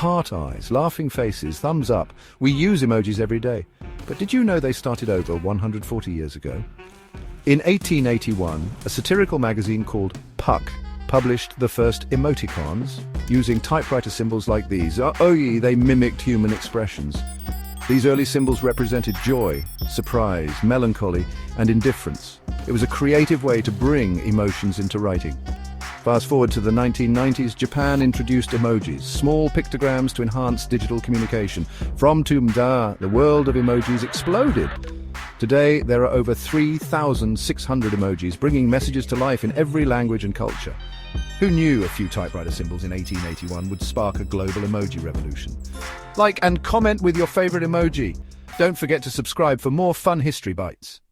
heart eyes, laughing faces, thumbs up. We use emojis every day. But did you know they started over 140 years ago? In 1881, a satirical magazine called Puck published the first Emoticons, using typewriter symbols like these. They mimicked human expressions. These early symbols represented joy, surprise, melancholy, and indifference. It was a creative way to bring emotions into writing. Fast forward to the 1990s, Japan introduced emojis, small pictograms to enhance digital communication. From Tumda, the world of emojis exploded. Today, there are over 3,600 emojis, bringing messages to life in every language and culture. Who knew a few typewriter symbols in 1881 would spark a global emoji revolution? Like and comment with your favorite emoji. Don't forget to subscribe for more fun history bites.